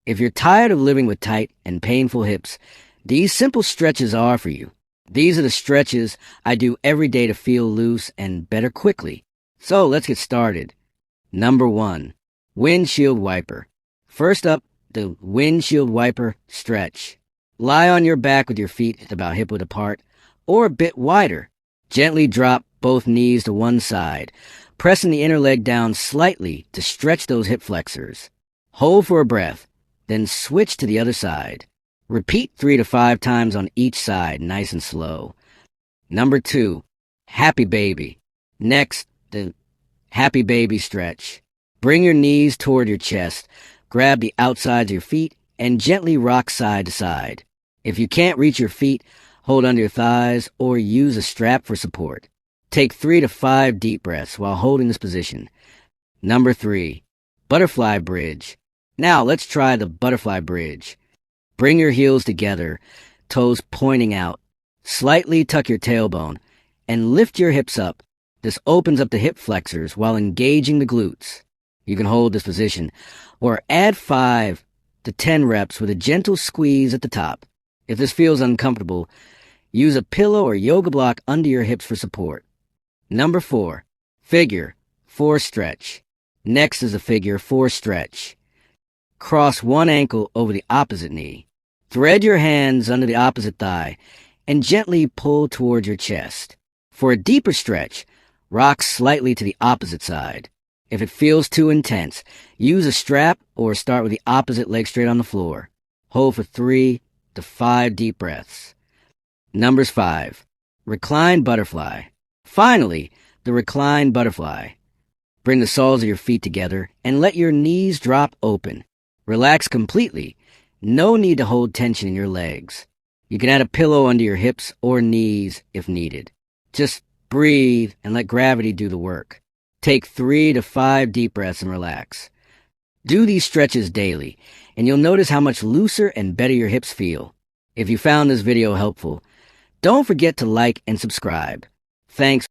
If you're tired of living with tight and painful hips, these simple stretches are for you. These are the stretches I do every day to feel loose and better quickly. So let's get started. Number 1, windshield wiper. First up, the windshield wiper stretch. Lie on your back with your feet about hip-width apart or a bit wider. Gently drop both knees to one side, pressing the inner leg down slightly to stretch those hip flexors. Hold for a breath, then switch to the other side. Repeat 3 to 5 times on each side, nice and slow. Number 2, happy baby. Next, the happy baby stretch. Bring your knees toward your chest, grab the outsides of your feet, and gently rock side to side. If you can't reach your feet, hold under your thighs or use a strap for support. Take 3 to 5 deep breaths while holding this position. Number 3, butterfly bridge. Now let's try the butterfly bridge. Bring your heels together, toes pointing out. Slightly tuck your tailbone and lift your hips up. This opens up the hip flexors while engaging the glutes. You can hold this position or add 5 to 10 reps with a gentle squeeze at the top. If this feels uncomfortable, use a pillow or yoga block under your hips for support. Number 4, figure 4 stretch. Next is a figure 4 stretch. Cross one ankle over the opposite knee. Thread your hands under the opposite thigh and gently pull toward your chest. For a deeper stretch, rock slightly to the opposite side. If it feels too intense, use a strap or start with the opposite leg straight on the floor. Hold for 3 to 5 deep breaths. Numbers 5, recline butterfly. Finally, the recline butterfly. Bring the soles of your feet together and let your knees drop open. Relax completely. No need to hold tension in your legs. You can add a pillow under your hips or knees if needed. Just breathe and let gravity do the work. Take 3 to 5 deep breaths and relax. Do these stretches daily, and you'll notice how much looser and better your hips feel. If you found this video helpful, don't forget to like and subscribe. Thanks.